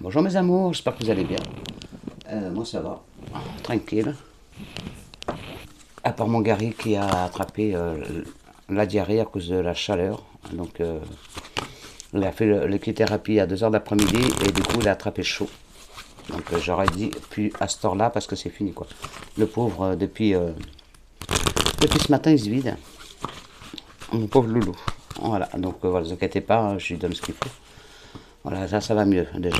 Bonjour mes amours, j'espère que vous allez bien. Moi ça va, tranquille. À part mon Gary qui a attrapé la diarrhée à cause de la chaleur. Donc il a fait l'équithérapie à 2 heures d'après-midi et du coup il a attrapé chaud. Donc j'aurais dit puis à cette heure-là parce que c'est fini quoi. Le pauvre depuis ce matin il se vide. Mon pauvre loulou. Voilà, donc voilà, ne vous inquiétez pas, hein, je lui donne ce qu'il faut. Voilà, ça va mieux déjà.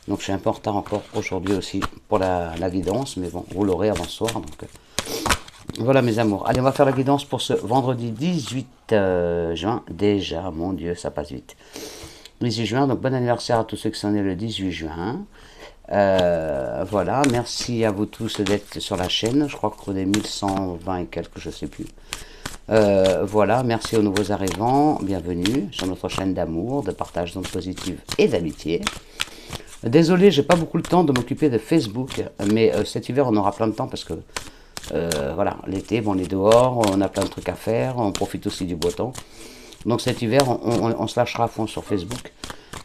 Donc je suis un peu en retard encore aujourd'hui aussi pour la guidance, mais bon, vous l'aurez avant ce soir. Donc, voilà mes amours. Allez, on va faire la guidance pour ce vendredi 18 juin. Déjà, mon Dieu, ça passe vite. 18 juin, donc bon anniversaire à tous ceux qui sont nés le 18 juin. Voilà, merci à vous tous d'être sur la chaîne. Je crois qu'on est 1120 et quelques, je sais plus. Voilà, merci aux nouveaux arrivants. Bienvenue sur notre chaîne d'amour, de partage d'ondes positives et d'amitié. Désolé, j'ai pas beaucoup le temps de m'occuper de Facebook, mais cet hiver on aura plein de temps parce que voilà, l'été, bon, on est dehors, on a plein de trucs à faire, on profite aussi du beau temps. Donc cet hiver, on se lâchera à fond sur Facebook.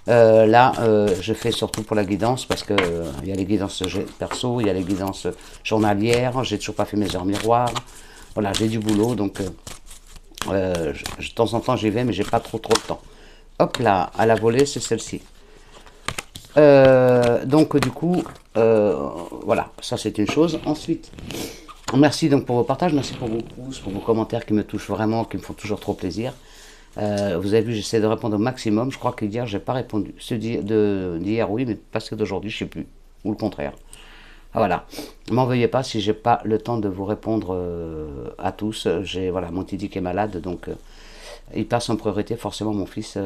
Là, je fais surtout pour la guidance parce que il y a les guidances perso, il y a les guidances journalières, j'ai toujours pas fait mes heures miroirs. Voilà, j'ai du boulot, donc de temps en temps j'y vais, mais j'ai pas trop de temps. Hop là, à la volée, c'est celle-ci. Donc du coup, voilà, ça c'est une chose. Ensuite, merci donc pour vos partages, merci pour vos pouces, pour vos commentaires qui me touchent vraiment, qui me font toujours trop plaisir. Vous avez vu, j'essaie de répondre au maximum. Je crois que hier, j'ai pas répondu. Ceux d'hier, oui, mais pas ceux d'aujourd'hui, je sais plus. Ou le contraire. Ah, voilà. Ne m'en veuillez pas si j'ai pas le temps de vous répondre à tous. J'ai voilà, mon Titi qui est malade, donc il passe en priorité forcément mon fils.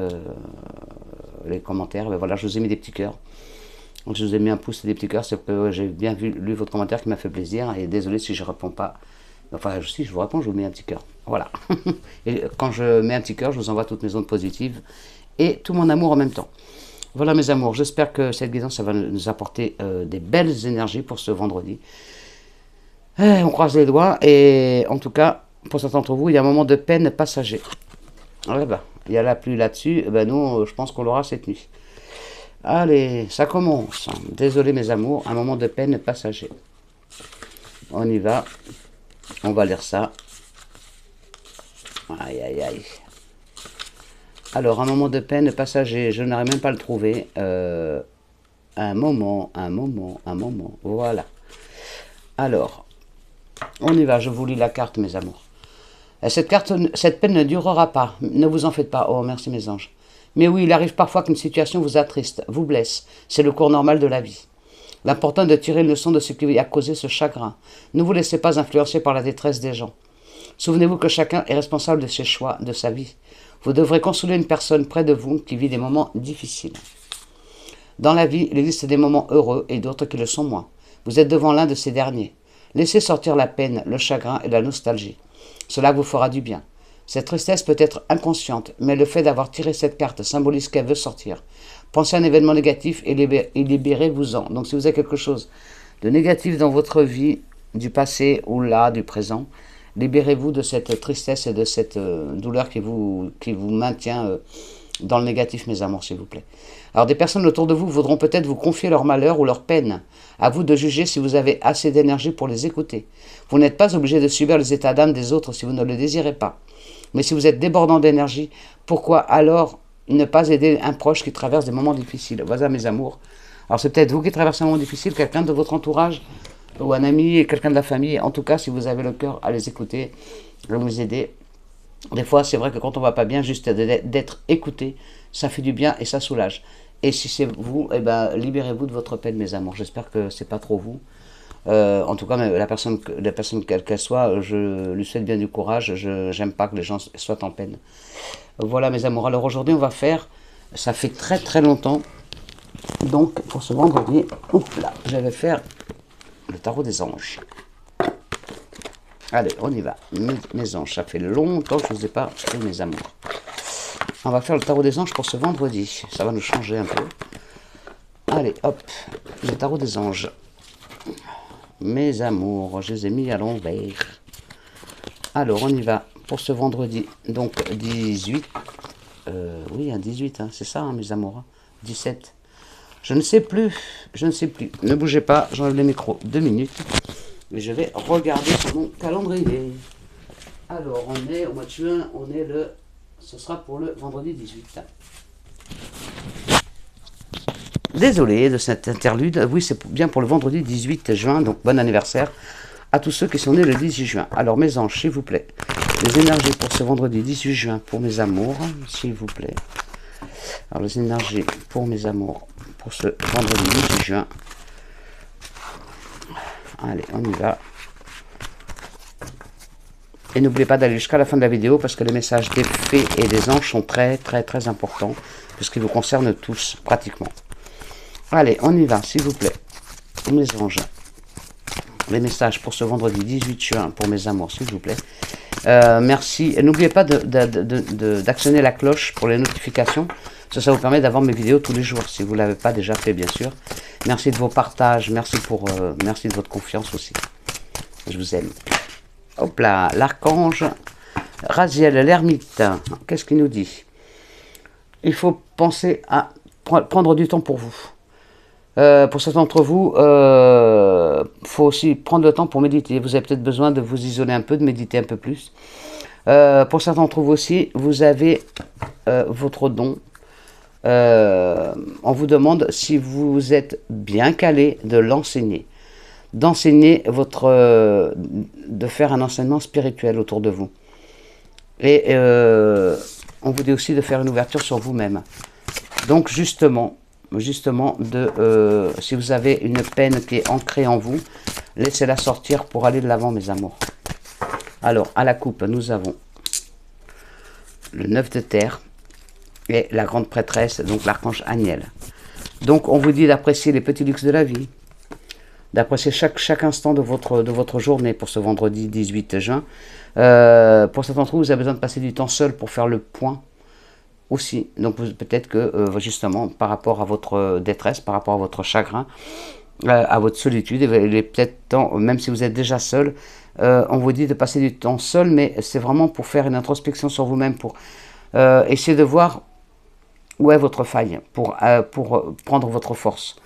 Les commentaires, ben voilà, je vous ai mis des petits cœurs. Donc je vous ai mis un pouce et des petits cœurs, c'est que j'ai bien lu votre commentaire qui m'a fait plaisir. Et désolé si je réponds pas. Enfin, si je vous réponds, je vous mets un petit cœur. Voilà. Et quand je mets un petit cœur, je vous envoie toutes mes ondes positives et tout mon amour en même temps. Voilà mes amours, j'espère que cette guidance ça va nous apporter des belles énergies pour ce vendredi. On croise les doigts et en tout cas, pour certains d'entre vous, il y a un moment de peine passager. Ouais, bah, il y a la pluie là-dessus, ben nous, je pense qu'on l'aura cette nuit. Allez, ça commence. Désolé mes amours, un moment de peine passager. On y va. On va lire ça. Aïe, aïe, aïe. Alors, un moment de peine passager, je n'arrive même pas à le trouver. Un moment. Voilà. Alors, on y va, je vous lis la carte, mes amours. Cette peine ne durera pas, ne vous en faites pas. Oh, merci mes anges. Mais oui, il arrive parfois qu'une situation vous attriste, vous blesse. C'est le cours normal de la vie. L'important est de tirer une leçon de ce qui a causé ce chagrin. Ne vous laissez pas influencer par la détresse des gens. Souvenez-vous que chacun est responsable de ses choix, de sa vie. Vous devrez consoler une personne près de vous qui vit des moments difficiles. Dans la vie, il existe des moments heureux et d'autres qui le sont moins. Vous êtes devant l'un de ces derniers. Laissez sortir la peine, le chagrin et la nostalgie. Cela vous fera du bien. Cette tristesse peut être inconsciente, mais le fait d'avoir tiré cette carte symbolise qu'elle veut sortir. Pensez à un événement négatif et libérez-vous-en. Donc si vous avez quelque chose de négatif dans votre vie, du passé ou là, du présent, libérez-vous de cette tristesse et de cette douleur qui vous maintient dans le négatif, mes amours, s'il vous plaît. Alors des personnes autour de vous voudront peut-être vous confier leur malheur ou leur peine. À vous de juger si vous avez assez d'énergie pour les écouter. Vous n'êtes pas obligé de subir les états d'âme des autres si vous ne le désirez pas. Mais si vous êtes débordant d'énergie, pourquoi alors ne pas aider un proche qui traverse des moments difficiles? Voilà mes amours. Alors c'est peut-être vous qui traversez un moment difficile, quelqu'un de votre entourage, ou un ami, quelqu'un de la famille. En tout cas, si vous avez le cœur à les écouter, à vous aider. Des fois, c'est vrai que quand on va pas bien, juste d'être écouté, ça fait du bien et ça soulage. Et si c'est vous, eh ben, libérez-vous de votre peine, mes amours. J'espère que c'est pas trop vous. En tout cas, la personne quelle qu'elle soit, je lui souhaite bien du courage. J'aime pas que les gens soient en peine. Voilà, mes amours. Alors aujourd'hui, on va faire, ça fait très longtemps, donc pour ce vendredi, là, je vais faire le tarot des anges. Allez, on y va. Mes anges, ça fait longtemps que je ne vous ai pas fait mes amours. On va faire le tarot des anges pour ce vendredi. Ça va nous changer un peu. Allez, hop. Le tarot des anges. Mes amours, je les ai mis à l'envers. Alors, on y va pour ce vendredi. Donc, 18. Oui, un 18, hein, c'est ça, hein, mes amours. 17. Je ne sais plus. Je ne sais plus. Ne bougez pas, j'enlève les micros 2 minutes. Mais je vais regarder sur mon calendrier. Alors, on est au mois de juin, on est le... Ce sera pour le vendredi 18. Désolé de cet interlude. Oui, c'est bien pour le vendredi 18 juin, donc bon anniversaire à tous ceux qui sont nés le 18 juin. Alors, mes anges, s'il vous plaît, les énergies pour ce vendredi 18 juin pour mes amours, s'il vous plaît. Alors, les énergies pour mes amours pour ce vendredi 18 juin. Allez, on y va. Et n'oubliez pas d'aller jusqu'à la fin de la vidéo parce que les messages des fées et des anges sont très importants puisqu'ils vous concernent tous, pratiquement. Allez, on y va, s'il vous plaît. Mes anges. Les messages pour ce vendredi 18 juin pour mes amours, s'il vous plaît. Merci. Et n'oubliez pas d'actionner la cloche pour les notifications. Ça vous permet d'avoir mes vidéos tous les jours, si vous ne l'avez pas déjà fait, bien sûr. Merci de vos partages, merci de votre confiance aussi. Je vous aime. Hop là, l'archange Raziel, l'ermite. Qu'est-ce qu'il nous dit? Il faut penser à prendre du temps pour vous. Pour certains d'entre vous, il faut aussi prendre le temps pour méditer. Vous avez peut-être besoin de vous isoler un peu, de méditer un peu plus. Pour certains d'entre vous aussi, vous avez votre don. On vous demande si vous êtes bien calé de l'enseigner. D'enseigner de faire un enseignement spirituel autour de vous. Et on vous dit aussi de faire une ouverture sur vous-même. Donc justement, si vous avez une peine qui est ancrée en vous, laissez-la sortir pour aller de l'avant, mes amours. Alors, à la coupe, nous avons le 9 de terre et la grande prêtresse, donc l'archange Aniel. Donc, on vous dit d'apprécier les petits luxes de la vie, d'apprécier chaque instant de votre journée pour ce vendredi 18 juin. Pour certains d'entre vous, vous avez besoin de passer du temps seul pour faire le point aussi. Donc peut-être que justement par rapport à votre détresse, par rapport à votre chagrin, à votre solitude, il est peut-être temps, même si vous êtes déjà seul, on vous dit de passer du temps seul, mais c'est vraiment pour faire une introspection sur vous-même, pour essayer de voir où est votre faille, pour prendre votre force.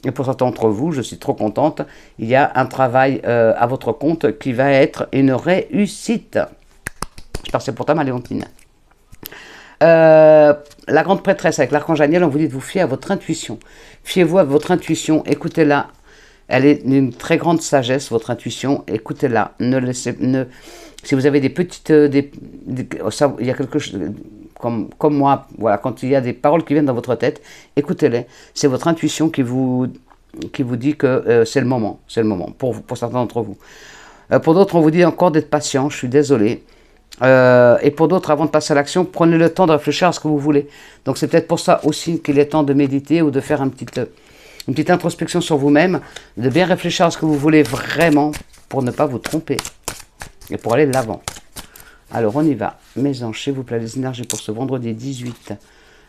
Et pour certains d'entre vous, je suis trop contente, il y a un travail à votre compte qui va être une réussite. J'espère que c'est pour toi, ma Léontine. La grande prêtresse avec l'archange Aniel, on vous dit de vous fier à votre intuition. Fiez-vous à votre intuition, écoutez-la. Elle est d'une très grande sagesse, votre intuition. Écoutez-la. Si vous avez des petites... il y a quelque chose... Comme moi, voilà, quand il y a des paroles qui viennent dans votre tête, écoutez-les. C'est votre intuition qui vous dit que c'est le moment. C'est le moment, pour certains d'entre vous. Pour d'autres, on vous dit encore d'être patient. Je suis désolé. Et pour d'autres, avant de passer à l'action, prenez le temps de réfléchir à ce que vous voulez. Donc c'est peut-être pour ça aussi qu'il est temps de méditer ou de faire une petite introspection sur vous-même, de bien réfléchir à ce que vous voulez vraiment pour ne pas vous tromper et pour aller de l'avant. Alors on y va. Mes anges, s'il vous plaît, les énergies pour ce vendredi 18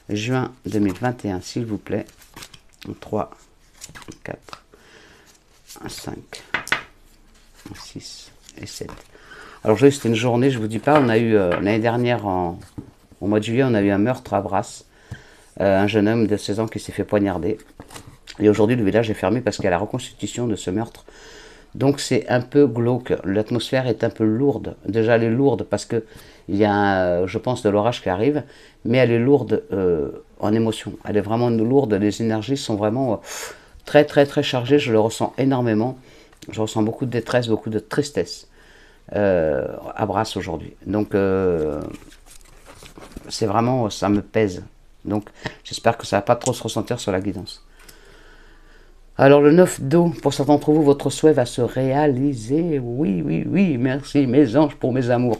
juin 2021, s'il vous plaît. 3, 4, 5, 6 et 7. Alors aujourd'hui c'était une journée, je vous dis pas, on a eu l'année dernière, au mois de juillet, on a eu un meurtre à Brasse. Un jeune homme de 16 ans qui s'est fait poignarder. Et aujourd'hui le village est fermé parce qu'il y a la reconstitution de ce meurtre. Donc c'est un peu glauque, l'atmosphère est un peu lourde. Déjà elle est lourde parce qu'il y a, je pense, de l'orage qui arrive, mais elle est lourde en émotion. Elle est vraiment lourde, les énergies sont vraiment très chargées, je le ressens énormément. Je ressens beaucoup de détresse, beaucoup de tristesse. À Brasse aujourd'hui. Donc c'est vraiment, ça me pèse. Donc j'espère que ça va pas trop se ressentir sur la guidance. Alors le 9 d'eau, pour certains d'entre vous, votre souhait va se réaliser. Oui, merci mes anges pour mes amours.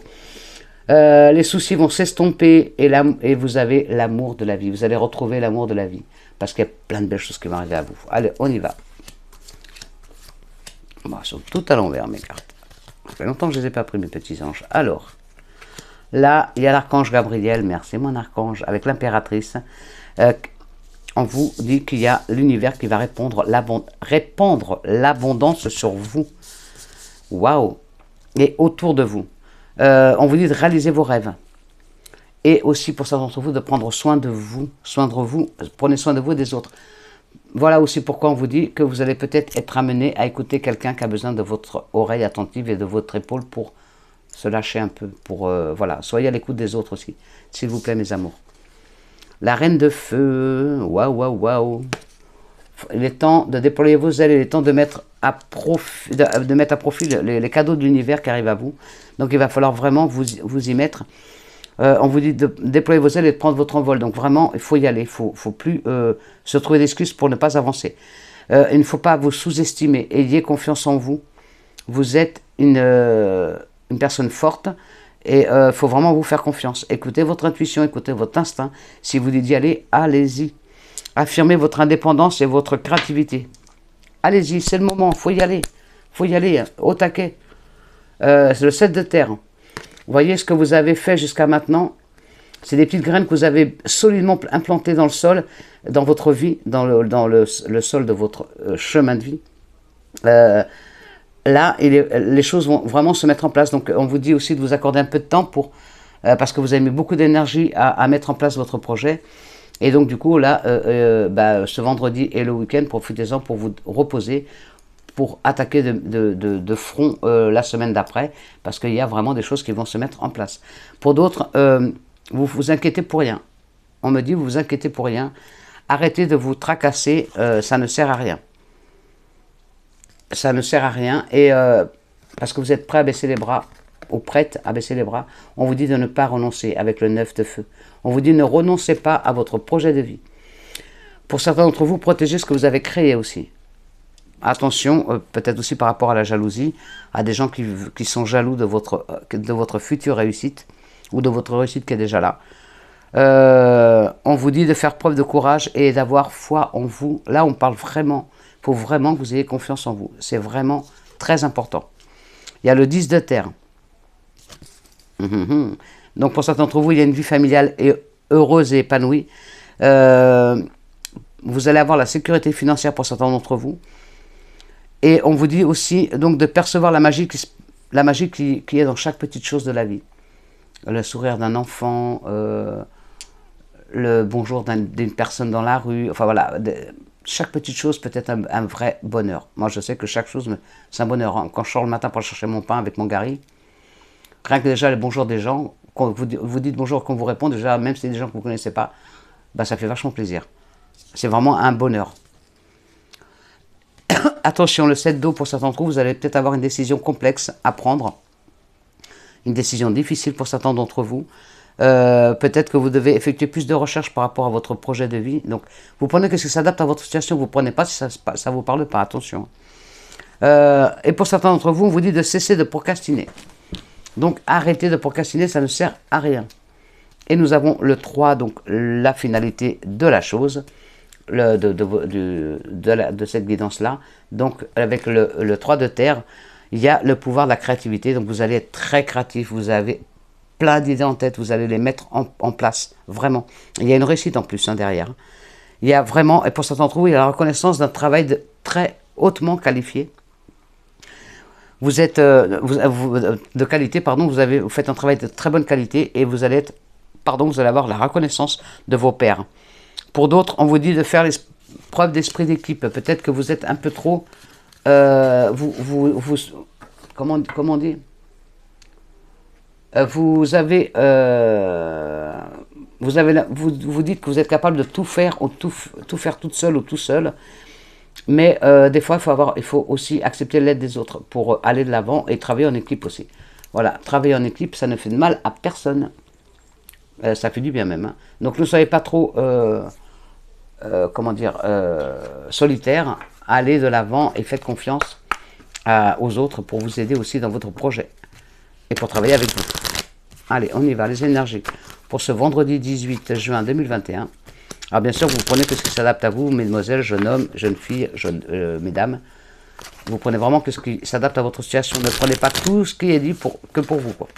Les soucis vont s'estomper et vous avez l'amour de la vie. Vous allez retrouver l'amour de la vie. Parce qu'il y a plein de belles choses qui vont arriver à vous. Allez, on y va. Bon, elles sont toutes à l'envers mes cartes. Ça fait longtemps que je ne les ai pas pris, mes petits anges. Alors, là, il y a l'archange Gabriel, merci mon archange, avec l'impératrice. On vous dit qu'il y a l'univers qui va répandre l'abondance sur vous. Waouh! Et autour de vous. On vous dit de réaliser vos rêves. Et aussi pour certains d'entre vous de prendre soin de vous, prenez soin de vous et des autres. Voilà aussi pourquoi on vous dit que vous allez peut-être être amené à écouter quelqu'un qui a besoin de votre oreille attentive et de votre épaule pour se lâcher un peu. Voilà, soyez à l'écoute des autres aussi, s'il vous plaît mes amours. La reine de feu, waouh, waouh, waouh. Il est temps de déployer vos ailes, il est temps de mettre à profit, les cadeaux de l'univers qui arrivent à vous. Donc il va falloir vraiment vous y mettre. On vous dit de déployer vos ailes et de prendre votre envol. Donc vraiment, il faut y aller. Il ne faut plus se trouver d'excuses pour ne pas avancer. Il ne faut pas vous sous-estimer. Ayez confiance en vous. Vous êtes une personne forte et il faut vraiment vous faire confiance. Écoutez votre intuition, écoutez votre instinct. Si vous dites d'y aller, allez-y. Affirmez votre indépendance et votre créativité. Allez-y, c'est le moment. Il faut y aller. Il faut y aller au taquet. C'est le 7 de terre. Vous voyez ce que vous avez fait jusqu'à maintenant. C'est des petites graines que vous avez solidement implantées dans le sol, dans votre vie, dans le sol de votre chemin de vie. Là, les choses vont vraiment se mettre en place. Donc, on vous dit aussi de vous accorder un peu de temps parce que vous avez mis beaucoup d'énergie à mettre en place votre projet. Et donc, du coup, là, ce vendredi et le week-end, profitez-en pour vous reposer, pour attaquer de front la semaine d'après, parce qu'il y a vraiment des choses qui vont se mettre en place. Pour d'autres, vous vous inquiétez pour rien. On me dit, vous vous inquiétez pour rien. Arrêtez de vous tracasser, ça ne sert à rien. Ça ne sert à rien, et parce que vous êtes prêts à baisser les bras, ou prête à baisser les bras, on vous dit de ne pas renoncer avec le 9 de feu. On vous dit ne renoncez pas à votre projet de vie. Pour certains d'entre vous, protégez ce que vous avez créé aussi. Attention, peut-être aussi par rapport à la jalousie, à des gens qui sont jaloux de votre future réussite, ou de votre réussite qui est déjà là. On vous dit de faire preuve de courage et d'avoir foi en vous. Là, on parle vraiment, il faut vraiment que vous ayez confiance en vous. C'est vraiment très important. Il y a le 10 de terre. Donc pour certains d'entre vous, il y a une vie familiale heureuse et épanouie. Vous allez avoir la sécurité financière pour certains d'entre vous. Et on vous dit aussi donc de percevoir la magie qui est dans chaque petite chose de la vie. Le sourire d'un enfant, le bonjour d'une personne dans la rue, enfin voilà, chaque petite chose peut être un vrai bonheur. Moi je sais que chaque chose, c'est un bonheur. Hein. Quand je sors le matin pour aller chercher mon pain avec mon Gary, rien que déjà le bonjour des gens, quand vous dites bonjour, qu'on vous répond, déjà même si c'est des gens que vous ne connaissez pas, bah, ça fait vachement plaisir. C'est vraiment un bonheur. Attention, le 7 d'eau, pour certains d'entre vous, vous allez peut-être avoir une décision complexe à prendre. Une décision difficile pour certains d'entre vous. Peut-être que vous devez effectuer plus de recherches par rapport à votre projet de vie. Donc, vous prenez ce qui s'adapte à votre situation. Vous ne prenez pas si ça ne vous parle pas. Attention. Et pour certains d'entre vous, on vous dit de cesser de procrastiner. Donc, arrêtez de procrastiner, ça ne sert à rien. Et nous avons le 3, donc la finalité de la chose, de cette guidance-là. Donc, avec le 3 de terre, il y a le pouvoir de la créativité. Donc, vous allez être très créatif, vous avez plein d'idées en tête, vous allez les mettre en place, vraiment. Il y a une réussite en plus derrière. Il y a vraiment, et pour certains d'entre vous, il y a la reconnaissance d'un travail très hautement qualifié. Vous êtes de qualité, pardon, vous faites un travail de très bonne qualité et vous allez avoir la reconnaissance de vos pairs. Pour d'autres, on vous dit de faire preuve d'esprit d'équipe. Peut-être que vous êtes un peu trop, comment on dit, vous dites que vous êtes capable de tout faire, ou tout faire toute seule ou tout seul. Mais des fois, il faut aussi accepter l'aide des autres pour aller de l'avant et travailler en équipe aussi. Voilà, travailler en équipe, ça ne fait de mal à personne. Ça fait du bien même. Hein. Donc ne soyez pas trop, solitaire. Allez de l'avant et faites confiance aux autres pour vous aider aussi dans votre projet. Et pour travailler avec vous. Allez, on y va, les énergies. Pour ce vendredi 18 juin 2021. Alors bien sûr, vous prenez que ce qui s'adapte à vous, mesdemoiselles, jeunes hommes, jeunes filles, mesdames. Vous prenez vraiment ce qui s'adapte à votre situation. Ne prenez pas tout ce qui est dit que pour vous. Quoi.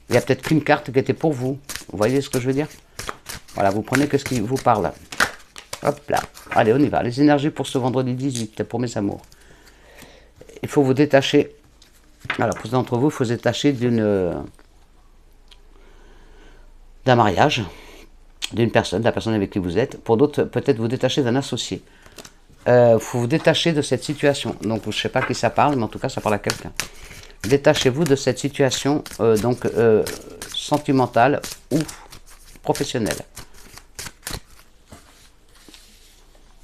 Il y a peut-être qu'une carte qui était pour vous. Vous voyez ce que je veux dire? Voilà, vous prenez que ce qui vous parle. Hop là. Allez, on y va. Les énergies pour ce vendredi 18, pour mes amours. Il faut vous détacher. Alors, pour d'entre vous, il faut se détacher d'un mariage, d'une personne, de la personne avec qui vous êtes. Pour d'autres, peut-être vous détacher d'un associé. Faut vous détacher de cette situation. Donc, je ne sais pas à qui ça parle, mais en tout cas, ça parle à quelqu'un. Détachez-vous de cette situation sentimentale ou professionnelle.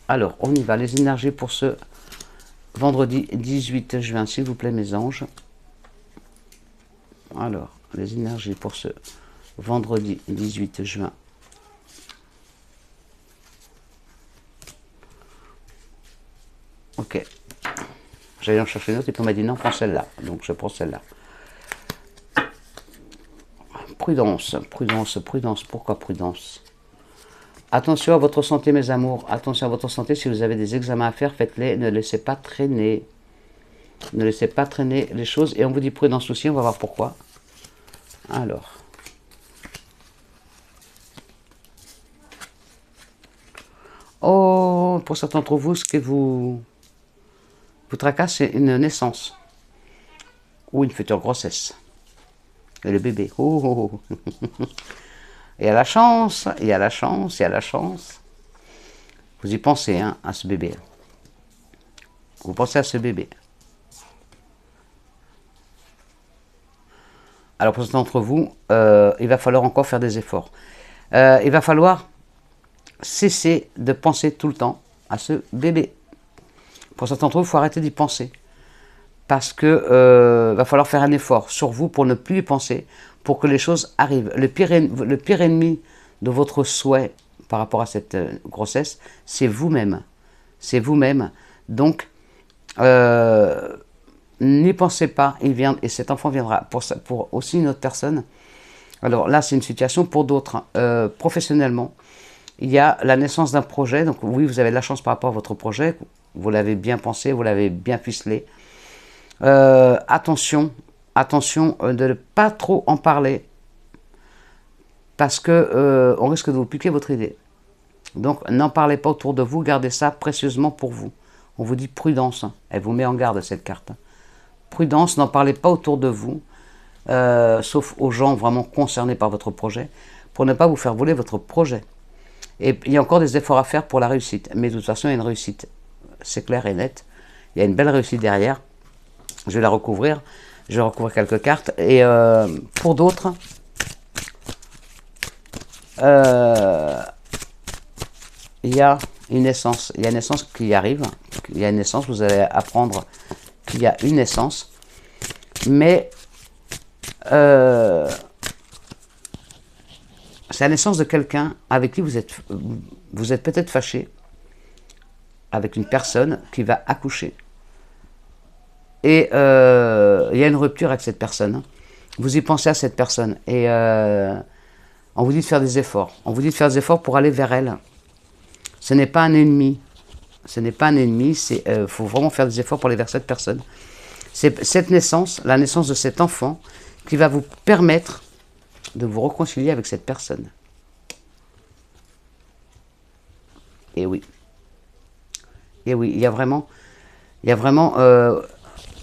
Alors, on y va. Les énergies pour ce vendredi 18 juin, s'il vous plaît, mes anges. Alors, les énergies pour ce vendredi 18 juin. Ok. J'allais en chercher une autre et puis on m'a dit non, prends celle-là. Donc je prends celle-là. Prudence, prudence, prudence. Pourquoi prudence? Attention à votre santé, mes amours. Attention à votre santé. Si vous avez des examens à faire, faites-les. Ne laissez pas traîner. Ne laissez pas traîner les choses. Et on vous dit prudence aussi. On va voir pourquoi. Alors. Oh, pour certains d'entre vous, ce que vous tracasse, c'est une naissance. Ou une future grossesse. Et le bébé. Oh, oh, oh. Il y a la chance, il y a la chance, il y a la chance. Vous y pensez, hein, à ce bébé. Vous pensez à ce bébé. Alors pour certains d'entre vous, il va falloir encore faire des efforts. Il va falloir cesser de penser tout le temps à ce bébé. Pour certains d'entre vous, il faut arrêter d'y penser. Parce que va falloir faire un effort sur vous pour ne plus y penser, pour que les choses arrivent. Le pire ennemi de votre souhait par rapport à cette grossesse, c'est vous-même. C'est vous-même. Donc, n'y pensez pas, il vient, et cet enfant viendra pour aussi une autre personne. Alors là, c'est une situation pour d'autres. Professionnellement, il y a la naissance d'un projet. Donc oui, vous avez de la chance par rapport à votre projet. Vous l'avez bien pensé, vous l'avez bien ficelé. Attention de ne pas trop en parler parce que on risque de vous piquer votre idée. Donc n'en parlez pas autour de vous, gardez ça précieusement pour vous. On vous dit prudence, hein. Elle vous met en garde cette carte. Prudence, n'en parlez pas autour de vous, sauf aux gens vraiment concernés par votre projet, pour ne pas vous faire voler votre projet. Et il y a encore des efforts à faire pour la réussite, mais de toute façon il y a une réussite, c'est clair et net. Il y a une belle réussite derrière. Je vais la recouvrir. Je vais recouvrir quelques cartes. Et pour d'autres, il y a une naissance. Il y a une naissance qui arrive. Il y a une naissance. Vous allez apprendre qu'il y a une naissance. Mais c'est la naissance de quelqu'un avec qui vous êtes peut-être fâché. Avec une personne qui va accoucher. Et il y a une rupture avec cette personne. Vous y pensez à cette personne. Et on vous dit de faire des efforts. On vous dit de faire des efforts pour aller vers elle. Ce n'est pas un ennemi. Ce n'est pas un ennemi. Il faut vraiment faire des efforts pour aller vers cette personne. C'est cette naissance, la naissance de cet enfant, qui va vous permettre de vous réconcilier avec cette personne. Et oui. Et oui, il y a vraiment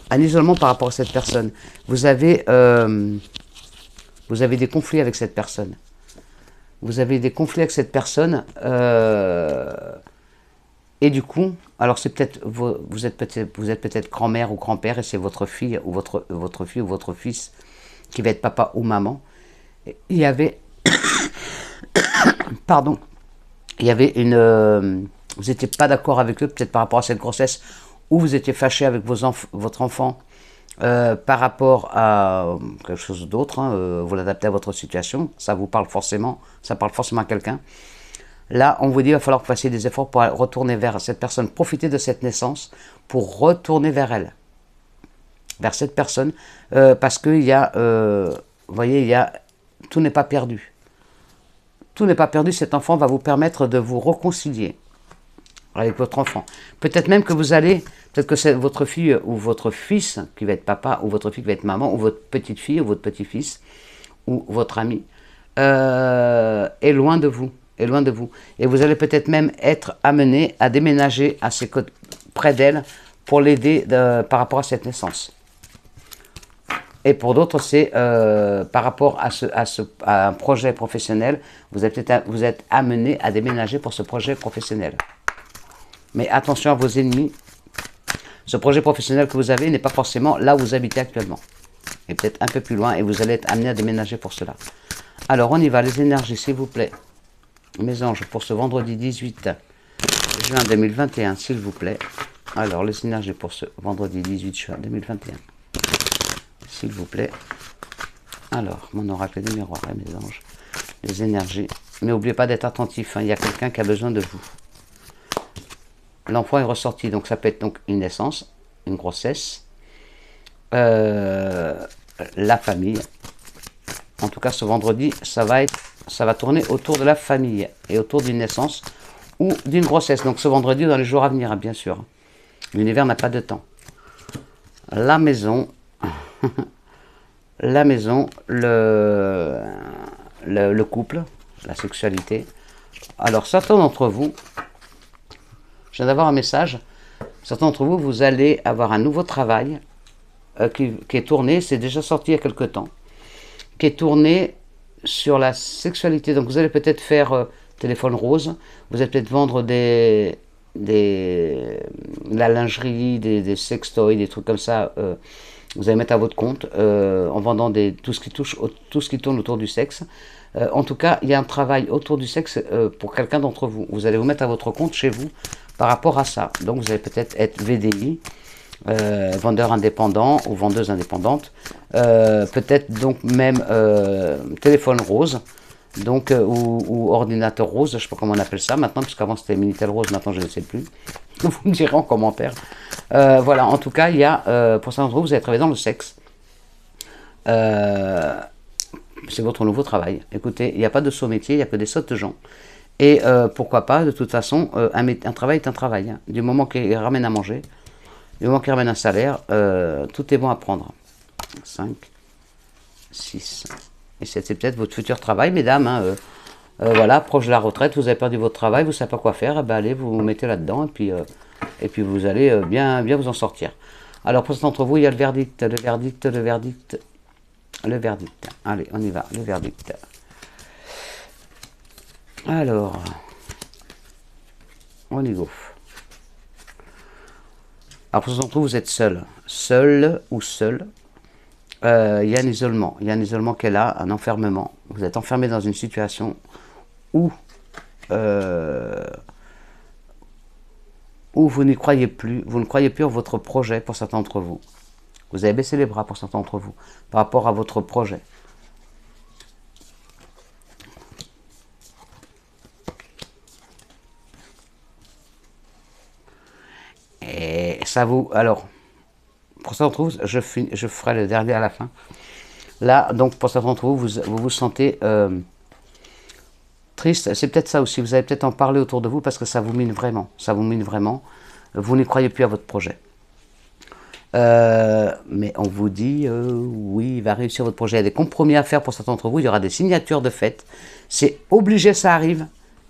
un isolement par rapport à cette personne. Vous avez des conflits avec cette personne. Vous avez des conflits avec cette personne. Et du coup, alors c'est peut-être vous êtes peut-être grand-mère ou grand-père et c'est votre fille ou votre fille ou votre fils qui va être papa ou maman. Il y avait pardon. Il y avait une vous n'étiez pas d'accord avec eux, peut-être par rapport à cette grossesse, ou vous étiez fâché avec votre enfant par rapport à quelque chose d'autre, hein, vous l'adaptez à votre situation, ça vous parle forcément, ça parle forcément à quelqu'un. Là, on vous dit qu'il va falloir que vous fassiez des efforts pour retourner vers cette personne, profiter de cette naissance pour retourner vers elle, vers cette personne, parce qu'il y a, vous voyez, tout n'est pas perdu. Tout n'est pas perdu, cet enfant va vous permettre de vous réconcilier avec votre enfant. Peut-être même que peut-être que c'est votre fille ou votre fils qui va être papa, ou votre fille qui va être maman, ou votre petite fille ou votre petit-fils, ou votre ami, est loin de vous. Est loin de vous. Et vous allez peut-être même être amené à déménager près d'elle pour l'aider par rapport à cette naissance. Et pour d'autres, c'est par rapport à un projet professionnel, vous êtes amené à déménager pour ce projet professionnel. Mais attention à vos ennemis. Ce projet professionnel que vous avez n'est pas forcément là où vous habitez actuellement. Et peut-être un peu plus loin et vous allez être amené à déménager pour cela. Alors on y va, les énergies s'il vous plaît. Mes anges, pour ce vendredi 18 juin 2021, s'il vous plaît. Alors les énergies pour ce vendredi 18 juin 2021. S'il vous plaît. Alors, mon oracle des miroirs, mes anges. Les énergies. Mais n'oubliez pas d'être attentif, hein, il y a quelqu'un qui a besoin de vous. L'enfant est ressorti, donc ça peut être donc une naissance, une grossesse, la famille. En tout cas, ce vendredi, ça va tourner autour de la famille et autour d'une naissance ou d'une grossesse. Donc ce vendredi, dans les jours à venir, hein, bien sûr. L'univers n'a pas de temps. La maison, la maison, le couple, la sexualité. Alors, certains d'entre vous, je viens d'avoir un message, certains d'entre vous, vous allez avoir un nouveau travail qui est tourné, c'est déjà sorti il y a quelque temps, qui est tourné sur la sexualité. Donc vous allez peut-être faire téléphone rose, vous allez peut-être vendre la lingerie, des sextoys, des trucs comme ça, vous allez mettre à votre compte en vendant tout ce qui tourne autour du sexe. En tout cas, il y a un travail autour du sexe pour quelqu'un d'entre vous. Vous allez vous mettre à votre compte chez vous par rapport à ça. Donc vous allez peut-être être VDI, vendeur indépendant ou vendeuse indépendante, peut-être donc même téléphone rose, donc ou ordinateur rose, je ne sais pas comment on appelle ça maintenant, puisqu'avant c'était Minitel rose, maintenant je ne sais plus. Vous me direz en commentaire. Voilà, en tout cas, il y a, pour certains d'entre vous, vous allez travailler dans le sexe. C'est votre nouveau travail. Écoutez, il n'y a pas de saut métier, il n'y a que des sottes gens. Et pourquoi pas, de toute façon, un travail est un travail. Hein. Du moment qu'il ramène à manger, du moment qu'il ramène un salaire, tout est bon à prendre. 5, 6 et 7, c'est peut-être votre futur travail, mesdames. Hein, voilà, proche de la retraite, vous avez perdu votre travail, vous ne savez pas quoi faire, eh ben allez, vous vous mettez là-dedans, et puis vous allez bien vous en sortir. Alors, pour certains d'entre vous, il y a le verdict, le verdict, le verdict, le verdict. Allez, on y va, le verdict. Alors, on y go. Alors, pour certains d'entre vous, vous êtes seul. Seul ou seul. Il y a un isolement. Il y a un isolement qui est là, un enfermement. Vous êtes enfermé dans une situation où vous n'y croyez plus. Vous ne croyez plus en votre projet pour certains d'entre vous. Vous avez baissé les bras pour certains d'entre vous par rapport à votre projet. Et ça vous... Alors, pour certains d'entre vous, je ferai le dernier à la fin. Là, donc, pour certains d'entre vous, vous vous sentez triste. C'est peut-être ça aussi. Vous allez peut-être en parler autour de vous parce que ça vous mine vraiment. Ça vous mine vraiment. Vous n'y croyez plus à votre projet. Mais on vous dit, oui, il va réussir votre projet. Il y a des compromis à faire pour certains d'entre vous. Il y aura des signatures de fête. C'est obligé, ça arrive.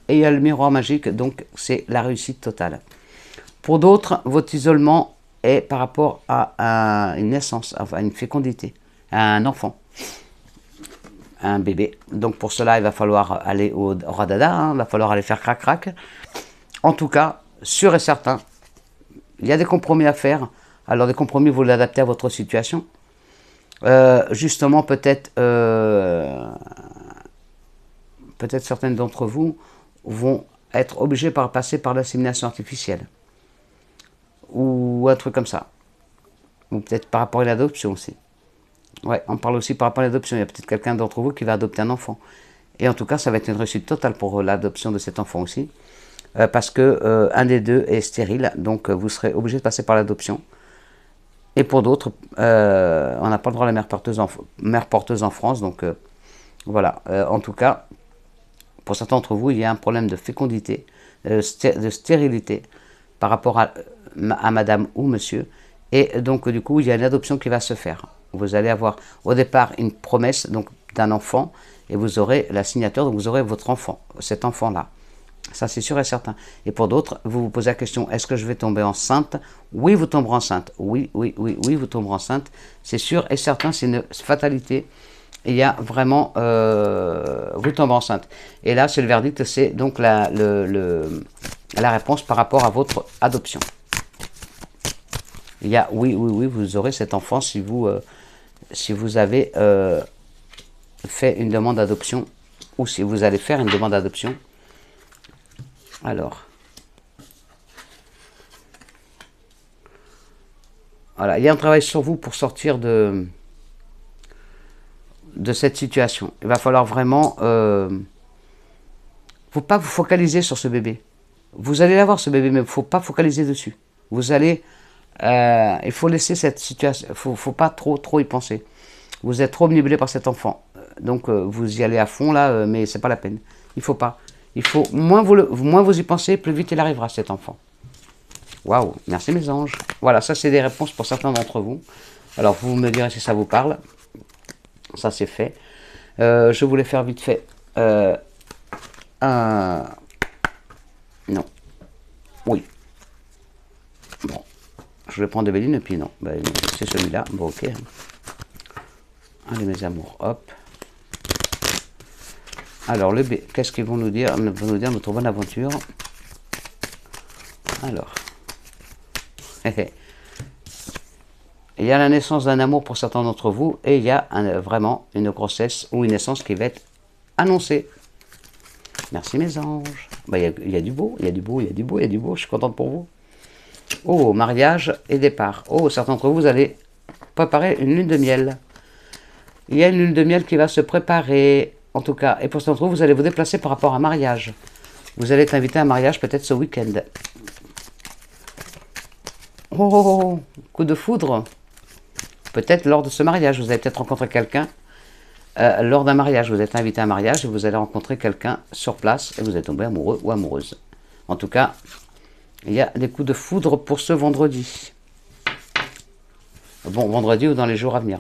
Et il y a le miroir magique. Donc, c'est la réussite totale. Pour d'autres, votre isolement est par rapport à une naissance, à une fécondité, à un enfant, à un bébé. Donc pour cela, il va falloir aller au radada, hein, il va falloir aller faire crac-crac. En tout cas, sûr et certain, il y a des compromis à faire. Alors des compromis, vous l'adaptez à votre situation. Justement, peut-être certaines d'entre vous vont être obligés de passer par l'assimilation artificielle. Ou un truc comme ça. Ou peut-être par rapport à l'adoption aussi. Ouais, on parle aussi par rapport à l'adoption. Il y a peut-être quelqu'un d'entre vous qui va adopter un enfant. Et en tout cas, ça va être une réussite totale pour l'adoption de cet enfant aussi. Parce que un des deux est stérile. Donc vous serez obligé de passer par l'adoption. Et pour d'autres, on n'a pas le droit à la mère porteuse en France. Donc voilà. En tout cas, pour certains d'entre vous, il y a un problème de fécondité, de stérilité par rapport à madame ou monsieur, et donc du coup il y a une adoption qui va se faire. Vous allez avoir au départ une promesse donc d'un enfant, et vous aurez la signature, donc vous aurez votre enfant, cet enfant là, Ça, c'est sûr et certain. Et pour d'autres, vous vous posez la question, est-ce que je vais tomber enceinte? Oui, vous tomberez enceinte. Oui, oui, oui, oui, vous tomberez enceinte. C'est sûr et certain, c'est une fatalité. Il y a vraiment, vous tombez enceinte. Et là, c'est le verdict, c'est donc la réponse par rapport à votre adoption. Il y a, oui, oui, oui, vous aurez cet enfant si vous avez fait une demande d'adoption ou si vous allez faire une demande d'adoption. Alors, voilà, il y a un travail sur vous pour sortir de cette situation. Il va falloir vraiment, faut pas vous focaliser sur ce bébé. Vous allez l'avoir ce bébé, mais il ne faut pas focaliser dessus. Vous allez, il faut laisser cette situation, faut pas trop y penser. Vous êtes trop omnibulé par cet enfant, donc vous y allez à fond là, mais c'est pas la peine. Il faut pas. Il faut moins vous y pensez, plus vite il arrivera cet enfant. Waouh, merci mes anges. Voilà, ça c'est des réponses pour certains d'entre vous. Alors vous me direz si ça vous parle. Ça c'est fait. Je voulais faire vite fait non. Oui. Bon. Je vais prendre de Béline et puis non. Ben, c'est celui-là. Bon, ok. Allez mes amours, hop. Alors, qu'est-ce qu'ils vont nous dire? Ils vont nous dire notre bonne aventure. Alors. Il y a la naissance d'un amour pour certains d'entre vous et il y a vraiment une grossesse ou une naissance qui va être annoncée. Merci mes anges. Bah, il y a du beau, il y a du beau, il y a du beau, il y a du beau. Je suis contente pour vous. Oh, mariage et départ. Oh, certains d'entre vous, vous allez préparer une lune de miel. Il y a une lune de miel qui va se préparer, en tout cas. Et pour certains d'entre vous, vous allez vous déplacer par rapport à un mariage. Vous allez être invité à un mariage peut-être ce week-end. Oh, coup de foudre. Peut-être lors de ce mariage, vous allez peut-être rencontrer quelqu'un. Lors d'un mariage, vous êtes invité à un mariage et vous allez rencontrer quelqu'un sur place et vous êtes tombé amoureux ou amoureuse. En tout cas, il y a des coups de foudre pour ce vendredi. Bon, vendredi ou dans les jours à venir.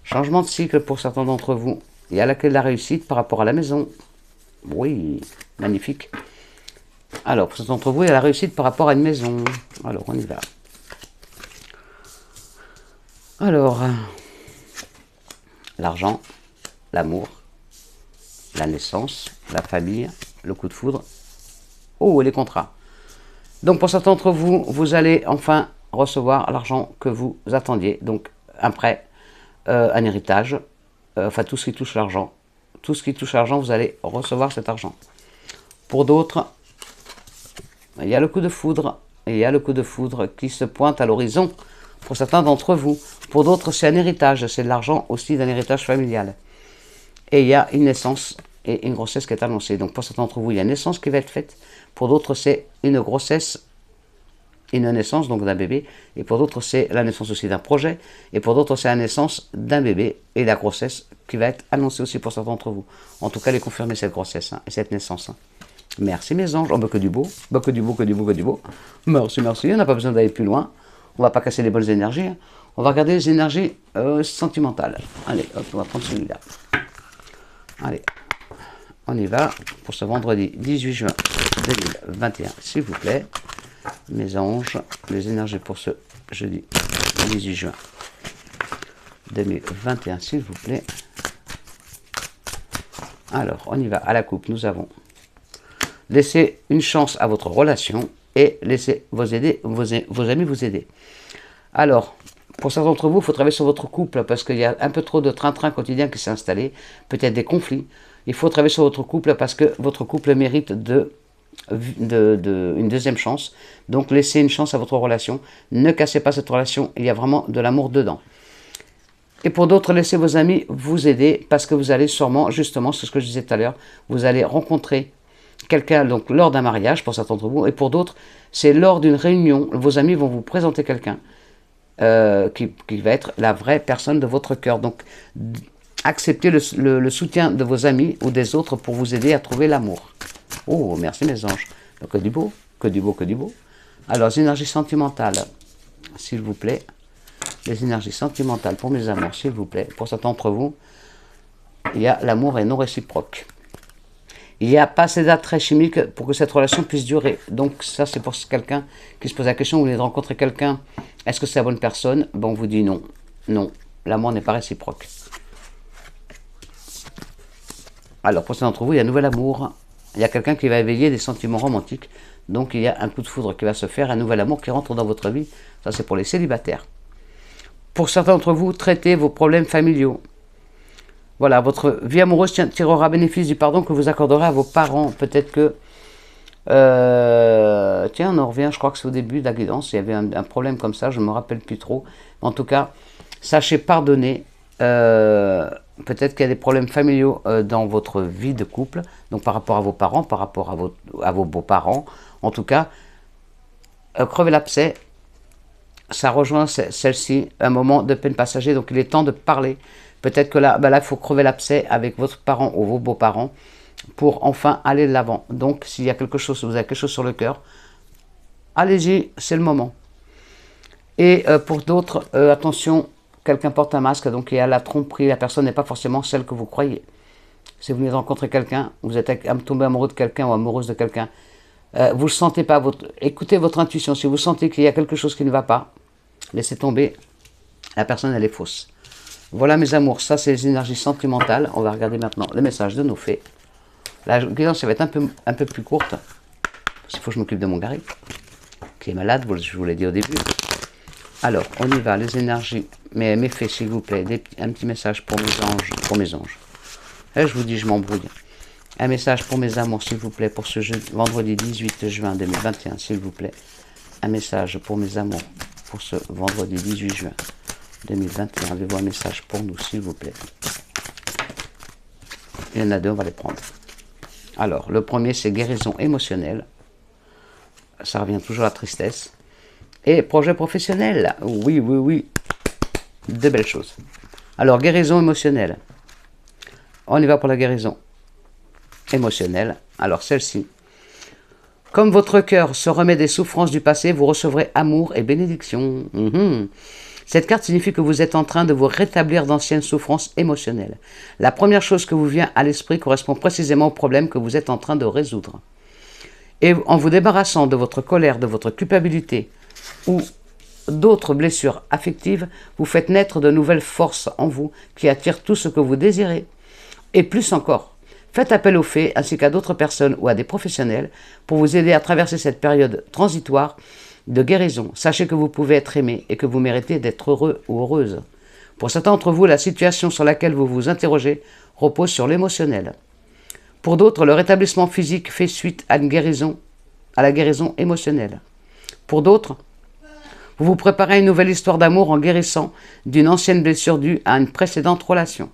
Changement de cycle pour certains d'entre vous. Il y a la clé de la réussite par rapport à la maison. Oui, magnifique. Alors, pour certains d'entre vous, il y a la réussite par rapport à une maison. Alors, on y va. Alors, l'argent, l'amour, la naissance, la famille, le coup de foudre. Oh, et les contrats. Donc, pour certains d'entre vous, vous allez enfin recevoir l'argent que vous attendiez. Donc, un prêt, un héritage, enfin, tout ce qui touche l'argent. Tout ce qui touche l'argent, vous allez recevoir cet argent. Pour d'autres, il y a le coup de foudre. Et il y a le coup de foudre qui se pointe à l'horizon. Pour certains d'entre vous. Pour d'autres, c'est un héritage. C'est de l'argent aussi d'un héritage familial. Et il y a une naissance et une grossesse qui est annoncée. Donc pour certains d'entre vous, il y a une naissance qui va être faite. Pour d'autres, c'est une grossesse, une naissance donc d'un bébé. Et pour d'autres, c'est la naissance aussi d'un projet. Et pour d'autres, c'est la naissance d'un bébé et la grossesse qui va être annoncée aussi pour certains d'entre vous. En tout cas, les confirmer cette grossesse et cette naissance. Merci mes anges. Oh, bah, que du beau. Bah, que du beau, que du beau, que du beau. Merci, merci. On n'a pas besoin d'aller plus loin. On ne va pas casser les bonnes énergies. On va regarder les énergies sentimentales. Allez, hop, on va prendre celui-là. Allez, on y va pour ce vendredi 18 juin 2021, s'il vous plaît. Mes anges, les énergies pour ce jeudi 18 juin 2021, s'il vous plaît. Alors, on y va. À la coupe, nous avons laissé une chance à votre relation et laissez vos amis vous aider. Alors, pour certains d'entre vous, il faut travailler sur votre couple parce qu'il y a un peu trop de train-train quotidien qui s'est installé, peut-être des conflits. Il faut travailler sur votre couple parce que votre couple mérite une deuxième chance. Donc, laissez une chance à votre relation. Ne cassez pas cette relation, il y a vraiment de l'amour dedans. Et pour d'autres, laissez vos amis vous aider parce que vous allez sûrement, justement, c'est ce que je disais tout à l'heure, vous allez rencontrer quelqu'un donc lors d'un mariage pour certains d'entre vous, et pour d'autres, c'est lors d'une réunion, vos amis vont vous présenter quelqu'un qui va être la vraie personne de votre cœur. Donc, acceptez le soutien de vos amis ou des autres pour vous aider à trouver l'amour. Oh, merci mes anges. Que du beau, que du beau, que du beau. Alors, les énergies sentimentales, s'il vous plaît. Les énergies sentimentales pour mes amours, s'il vous plaît. Pour certains d'entre vous, il y a l'amour est non réciproque. Il n'y a pas assez d'attrait chimique pour que cette relation puisse durer. Donc ça, c'est pour quelqu'un qui se pose la question, vous venez de rencontrer quelqu'un, est-ce que c'est la bonne personne? Ben, on vous dit non. Non, l'amour n'est pas réciproque. Alors, pour certains d'entre vous, il y a un nouvel amour. Il y a quelqu'un qui va éveiller des sentiments romantiques. Donc, il y a un coup de foudre qui va se faire, un nouvel amour qui rentre dans votre vie. Ça, c'est pour les célibataires. Pour certains d'entre vous, traitez vos problèmes familiaux. Voilà, votre vie amoureuse tirera bénéfice du pardon que vous accorderez à vos parents. Peut-être que... tiens, on en revient, je crois que c'est au début de la guidance. Il y avait un problème comme ça, je ne me rappelle plus trop. En tout cas, sachez pardonner. Peut-être qu'il y a des problèmes familiaux dans votre vie de couple. Donc par rapport à vos parents, par rapport à vos beaux-parents. En tout cas, crevez l'abcès. Ça rejoint celle-ci, un moment de peine passager. Donc il est temps de parler. Peut-être que là, il faut crever l'abcès avec votre parent ou vos beaux-parents pour enfin aller de l'avant. Donc, s'il y a quelque chose, si vous avez quelque chose sur le cœur, allez-y, c'est le moment. Et pour d'autres, attention, quelqu'un porte un masque, donc il y a la tromperie, la personne n'est pas forcément celle que vous croyez. Si vous venez de rencontrer quelqu'un, vous êtes tombé amoureux de quelqu'un ou amoureuse de quelqu'un, vous ne le sentez pas, écoutez votre intuition. Si vous sentez qu'il y a quelque chose qui ne va pas, laissez tomber, la personne elle est fausse. Voilà mes amours, ça c'est les énergies sentimentales. On va regarder maintenant les messages de nos fées. La guidance va être un peu plus courte, parce qu'il faut que je m'occupe de mon Gary, qui est malade, je vous l'ai dit au début. Alors, on y va, les énergies, mes fées s'il vous plaît, un petit message pour mes anges, Là je vous dis, je m'embrouille. Un message pour mes amours s'il vous plaît, pour ce vendredi 18 juin 2021 s'il vous plaît. Un message pour mes amours, pour ce vendredi 18 juin 2021, avez-vous un message pour nous, s'il vous plaît? Il y en a deux, on va les prendre. Alors, le premier, c'est guérison émotionnelle. Ça revient toujours à la tristesse. Et projet professionnel. Oui, oui, oui. De belles choses. Alors, guérison émotionnelle. On y va pour la guérison émotionnelle. Alors, celle-ci. Comme votre cœur se remet des souffrances du passé, vous recevrez amour et bénédiction. Cette carte signifie que vous êtes en train de vous rétablir d'anciennes souffrances émotionnelles. La première chose que vous vient à l'esprit correspond précisément au problème que vous êtes en train de résoudre. Et en vous débarrassant de votre colère, de votre culpabilité ou d'autres blessures affectives, vous faites naître de nouvelles forces en vous qui attirent tout ce que vous désirez. Et plus encore, faites appel aux fées ainsi qu'à d'autres personnes ou à des professionnels pour vous aider à traverser cette période transitoire de guérison. Sachez que vous pouvez être aimé et que vous méritez d'être heureux ou heureuse. Pour certains d'entre vous, la situation sur laquelle vous vous interrogez repose sur l'émotionnel. Pour d'autres, le rétablissement physique fait suite à la guérison émotionnelle. Pour d'autres, vous vous préparez à une nouvelle histoire d'amour en guérissant d'une ancienne blessure due à une précédente relation.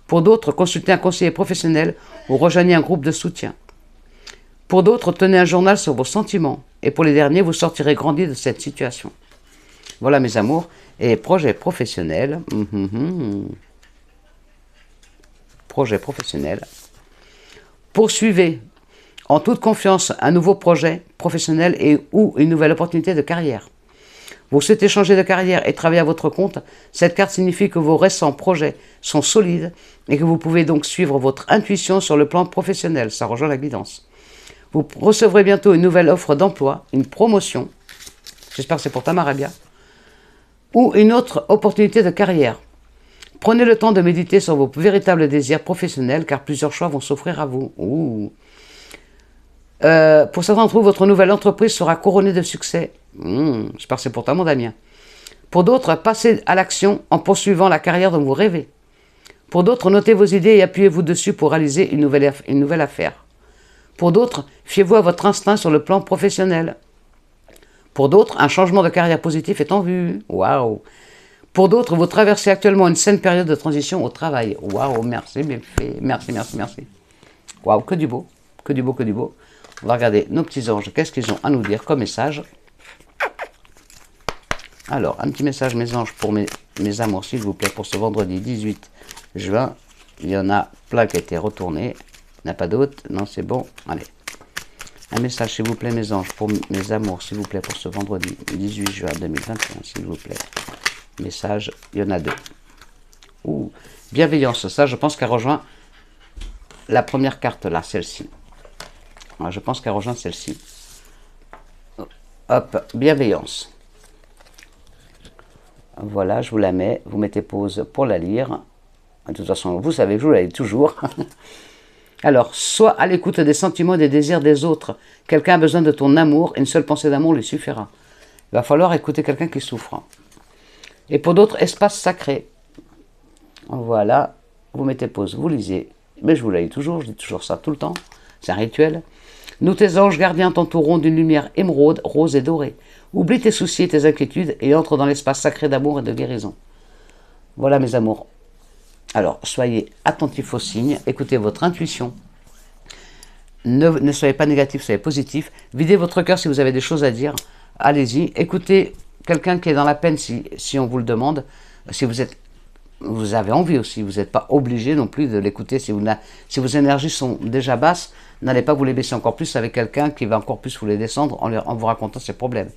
Pour d'autres, consultez un conseiller professionnel ou rejoignez un groupe de soutien. Pour d'autres, tenez un journal sur vos sentiments. Et pour les derniers, vous sortirez grandi de cette situation. Voilà mes amours. Et projet professionnel. Projet professionnel. Poursuivez en toute confiance un nouveau projet professionnel ou une nouvelle opportunité de carrière. Vous souhaitez changer de carrière et travailler à votre compte. Cette carte signifie que vos récents projets sont solides et que vous pouvez donc suivre votre intuition sur le plan professionnel. Ça rejoint la guidance. Vous recevrez bientôt une nouvelle offre d'emploi, une promotion, j'espère que c'est pour Tamarabia, ou une autre opportunité de carrière. Prenez le temps de méditer sur vos véritables désirs professionnels, car plusieurs choix vont s'offrir à vous. Pour certains d'entre vous, votre nouvelle entreprise sera couronnée de succès. J'espère que c'est pour mon Damien. Pour d'autres, passez à l'action en poursuivant la carrière dont vous rêvez. Pour d'autres, notez vos idées et appuyez-vous dessus pour réaliser une nouvelle affaire. Pour d'autres, fiez-vous à votre instinct sur le plan professionnel. Pour d'autres, un changement de carrière positif est en vue. Waouh! Pour d'autres, vous traversez actuellement une saine période de transition au travail. Waouh, merci mes fées. Merci, merci, merci. Waouh, que du beau. Que du beau, que du beau. On va regarder nos petits anges. Qu'est-ce qu'ils ont à nous dire comme message? Alors, un petit message, mes anges, pour mes amours, s'il vous plaît, pour ce vendredi 18 juin. Il y en a plein qui a été retourné. Il n'y en a pas d'autres? Non, c'est bon. Allez. Un message, s'il vous plaît, mes anges, pour mes amours, s'il vous plaît, pour ce vendredi 18 juin 2021, s'il vous plaît. Message, il y en a deux. Bienveillance, ça, je pense qu'elle rejoint la première carte là, celle-ci. Alors, je pense qu'elle rejoint celle-ci. Hop, bienveillance. Voilà, je vous la mets. Vous mettez pause pour la lire. De toute façon, vous savez que je vous la lis toujours. Alors, sois à l'écoute des sentiments et des désirs des autres. Quelqu'un a besoin de ton amour. Une seule pensée d'amour lui suffira. Il va falloir écouter quelqu'un qui souffre. Et pour d'autres, espace sacré. Voilà, vous mettez pause, vous lisez. Mais je vous la lis toujours, je dis toujours ça tout le temps. C'est un rituel. Nous, tes anges gardiens, t'entoureront d'une lumière émeraude, rose et dorée. Oublie tes soucis et tes inquiétudes et entre dans l'espace sacré d'amour et de guérison. Voilà, mes amours. Alors, soyez attentifs aux signes, écoutez votre intuition. Ne soyez pas négatif, soyez positif. Videz votre cœur si vous avez des choses à dire. Allez-y. Écoutez quelqu'un qui est dans la peine si on vous le demande. Si vous avez envie aussi, vous n'êtes pas obligé non plus de l'écouter. Si vos énergies sont déjà basses, n'allez pas vous les baisser encore plus avec quelqu'un qui va encore plus vous les descendre en vous racontant ses problèmes.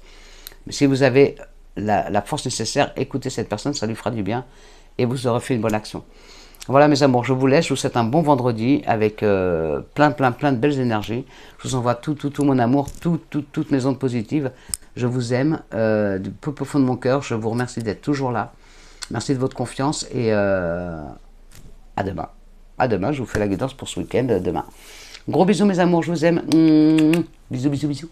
Mais si vous avez la force nécessaire, écoutez cette personne, ça lui fera du bien et vous aurez fait une bonne action. Voilà mes amours, je vous laisse, je vous souhaite un bon vendredi avec plein de belles énergies. Je vous envoie tout mon amour, toutes mes ondes positives. Je vous aime du plus profond de mon cœur, je vous remercie d'être toujours là. Merci de votre confiance et à demain. À demain, je vous fais la guidance pour ce week-end demain. Gros bisous mes amours, je vous aime. Bisous, bisous, bisous.